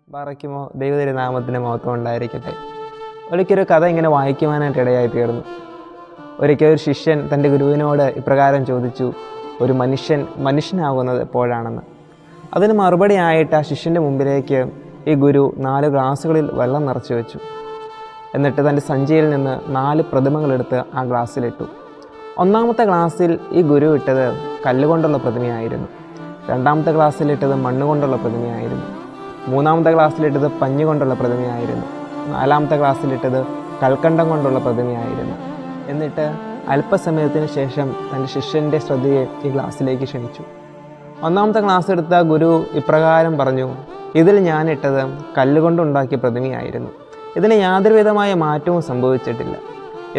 പറയ്ക്കുമോ ദൈവതിരുനാമത്തിൻ്റെ മഹത്വം ഉണ്ടായിരിക്കട്ടെ. ഒരിക്കലൊരു കഥ ഇങ്ങനെ വായിക്കുവാനായിട്ട് ഇടയായി തീർന്നു. ഒരിക്കൽ ഒരു ശിഷ്യൻ തൻ്റെ ഗുരുവിനോട് ഇപ്രകാരം ചോദിച്ചു, ഒരു മനുഷ്യനാകുന്നത് എപ്പോഴാണെന്ന്. അതിന് മറുപടിയായിട്ട് ആ ശിഷ്യൻ്റെ മുമ്പിലേക്ക് ഈ ഗുരു 4 ഗ്ലാസ്സുകളിൽ വെള്ളം നിറച്ച് വെച്ചു. എന്നിട്ട് തൻ്റെ സഞ്ചിയിൽ നിന്ന് 4 പ്രതിമകളെടുത്ത് ആ ഗ്ലാസ്സിലിട്ടു. ഒന്നാമത്തെ ഗ്ലാസ്സിൽ ഈ ഗുരു ഇട്ടത് കല്ലുകൊണ്ടുള്ള പ്രതിമയായിരുന്നു. രണ്ടാമത്തെ ഗ്ലാസ്സിലിട്ടത് മണ്ണുകൊണ്ടുള്ള പ്രതിമയായിരുന്നു. മൂന്നാമത്തെ ഗ്ലാസ്സിലിട്ടത് പഞ്ഞു കൊണ്ടുള്ള പ്രതിമയായിരുന്നു. നാലാമത്തെ ഗ്ലാസ്സിലിട്ടത് കൽക്കണ്ടം കൊണ്ടുള്ള പ്രതിമയായിരുന്നു. എന്നിട്ട് അല്പസമയത്തിന് ശേഷം തൻ്റെ ശിഷ്യൻ്റെ ശ്രദ്ധയെ ഈ ഗ്ലാസ്സിലേക്ക് ക്ഷണിച്ചു. ഒന്നാമത്തെ ഗ്ലാസ് എടുത്ത ഗുരു ഇപ്രകാരം പറഞ്ഞു, ഇതിൽ ഞാനിട്ടത് കല്ലുകൊണ്ടുണ്ടാക്കിയ പ്രതിമയായിരുന്നു. ഇതിന് യാതൊരുവിധമായ മാറ്റവും സംഭവിച്ചിട്ടില്ല.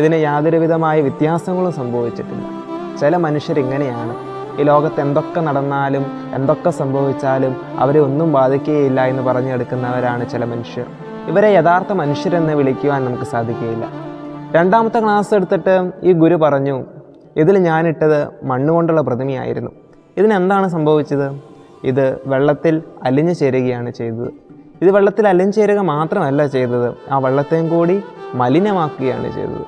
ഇതിന് യാതൊരുവിധമായ വ്യത്യാസങ്ങളും സംഭവിച്ചിട്ടില്ല. ചില മനുഷ്യരിങ്ങനെയാണ്. ഈ ലോകത്ത് എന്തൊക്കെ നടന്നാലും എന്തൊക്കെ സംഭവിച്ചാലും അവരെ ഒന്നും ബാധിക്കുകയില്ല എന്ന് പറഞ്ഞെടുക്കുന്നവരാണ് ചില മനുഷ്യർ. ഇവരെ യഥാർത്ഥ മനുഷ്യരെന്ന് വിളിക്കുവാൻ നമുക്ക് സാധിക്കുകയില്ല. രണ്ടാമത്തെ ക്ലാസ് എടുത്തിട്ട് ഈ ഗുരു പറഞ്ഞു, ഇതിൽ ഞാനിട്ടത് മണ്ണുകൊണ്ടുള്ള പ്രതിമയായിരുന്നു. ഇതിനെന്താണ് സംഭവിച്ചത്? ഇത് വെള്ളത്തിൽ അലിഞ്ഞു ചേരുകയാണ് ചെയ്തത്. ഇത് വെള്ളത്തിൽ അലിഞ്ഞു ചേരുക മാത്രമല്ല ചെയ്തത്, ആ വെള്ളത്തെയും കൂടി മലിനമാക്കുകയാണ് ചെയ്തത്.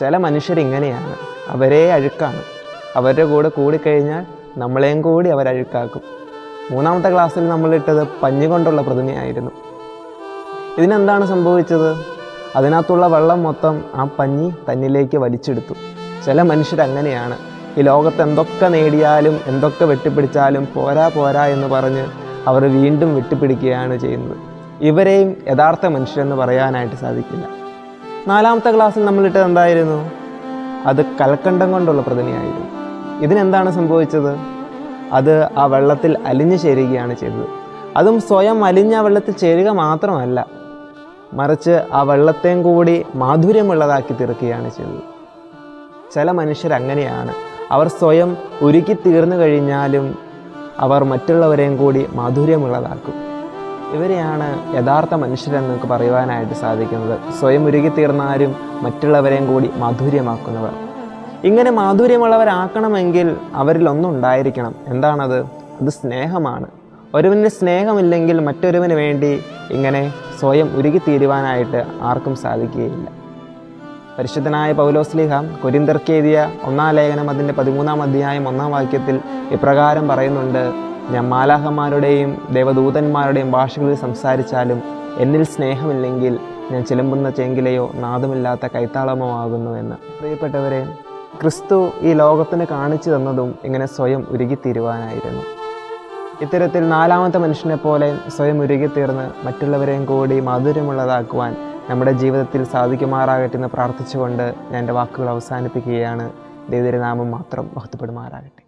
ചില മനുഷ്യരിങ്ങനെയാണ്. അവരെ അഴുക്കാണ്. അവരുടെ കൂടെ കൂടിക്കഴിഞ്ഞാൽ നമ്മളെയും കൂടി അവരഴുക്കാക്കും. മൂന്നാമത്തെ ക്ലാസ്സിൽ നമ്മളിട്ടത് പഞ്ഞുകൊണ്ടുള്ള പ്രതിമയായിരുന്നു. ഇതിനെന്താണ് സംഭവിച്ചത്? അതിനകത്തുള്ള വെള്ളം മൊത്തം ആ പഞ്ഞി തന്നിലേക്ക് വലിച്ചെടുത്തു. ചില മനുഷ്യരങ്ങനെയാണ്. ഈ ലോകത്ത് എന്തൊക്കെ നേടിയാലും എന്തൊക്കെ വെട്ടിപ്പിടിച്ചാലും പോരാ എന്ന് പറഞ്ഞ് അവർ വീണ്ടും വെട്ടിപ്പിടിക്കുകയാണ് ചെയ്യുന്നത്. ഇവരെയും യഥാർത്ഥ മനുഷ്യരെന്ന് പറയാനായിട്ട് സാധിക്കില്ല. നാലാമത്തെ ക്ലാസ്സിൽ നമ്മളിട്ടത് എന്തായിരുന്നു? അത് കൽക്കണ്ടം കൊണ്ടുള്ള പ്രതിമയായിരുന്നു. ഇതിനെന്താണ് സംഭവിച്ചത്? അത് ആ വെള്ളത്തിൽ അലിഞ്ഞു ചേരുകയാണ് ചെയ്തത്. അതും സ്വയം അലിഞ്ഞ വെള്ളത്തിൽ ചേരുക മാത്രമല്ല, മറിച്ച് ആ വെള്ളത്തെയും കൂടി മാധുര്യമുള്ളതാക്കി തീർക്കുകയാണ് ചെയ്തത്. ചില മനുഷ്യരങ്ങനെയാണ്. അവർ സ്വയം ഉരുക്കി തീർന്നു കഴിഞ്ഞാലും അവർ മറ്റുള്ളവരെയും കൂടി മാധുര്യമുള്ളതാക്കും. ഇവരെയാണ് യഥാർത്ഥ മനുഷ്യരെന്ന് നമുക്ക് പറയുവാനായിട്ട് സാധിക്കുന്നത്. സ്വയം ഉരുക്കി തീർന്നാലും മറ്റുള്ളവരെയും കൂടി മാധുര്യമാക്കുന്നവർ. ഇങ്ങനെ മാധുര്യമുള്ളവരാക്കണമെങ്കിൽ അവരിൽ ഒന്നുണ്ടായിരിക്കണം. എന്താണത്? അത് സ്നേഹമാണ്. ഒരുവന് സ്നേഹമില്ലെങ്കിൽ മറ്റൊരുവന് വേണ്ടി ഇങ്ങനെ സ്വയം ഉരുകിത്തീരുവാനായിട്ട് ആർക്കും സാധിക്കുകയില്ല. പരിശുദ്ധനായ പൗലോസ്ലീഹ കൊരിന്ത്യർക്ക് എഴുതിയ 1-ാം ലേഖനം അതിൻ്റെ 13-ാം അധ്യായം 1-ാം വാക്യത്തിൽ ഇപ്രകാരം പറയുന്നുണ്ട്, ഞാൻ മാലാഖമാരുടെയും ദേവദൂതന്മാരുടെയും ഭാഷകളിൽ സംസാരിച്ചാലും എന്നിൽ സ്നേഹമില്ലെങ്കിൽ ഞാൻ ചിലമ്പുന്ന ചെങ്കിലയോ നാദമില്ലാത്ത കൈത്താളമോ ആകുന്നു എന്ന്. പ്രിയപ്പെട്ടവരെ, ക്രിസ്തു ഈ ലോകത്തിന് കാണിച്ചു തന്നതും ഇങ്ങനെ സ്വയം ഉരുകിത്തീരുവാനായിരുന്നു. ഇത്തരത്തിൽ 4ാമത്തെ മനുഷ്യനെ പോലെ സ്വയം ഉരുകിത്തീർന്ന് മറ്റുള്ളവരെയും കൂടി മാധുര്യമുള്ളതാക്കുവാൻ നമ്മുടെ ജീവിതത്തിൽ സാധിക്കുമാറാകട്ടെ എന്ന് പ്രാർത്ഥിച്ചുകൊണ്ട് ഞാൻ എൻ്റെ വാക്കുകൾ അവസാനിപ്പിക്കുകയാണ്. ദൈവത്തിൻ്റെ നാമം മാത്രം മഹത്വപ്പെടുമാറാകട്ടെ.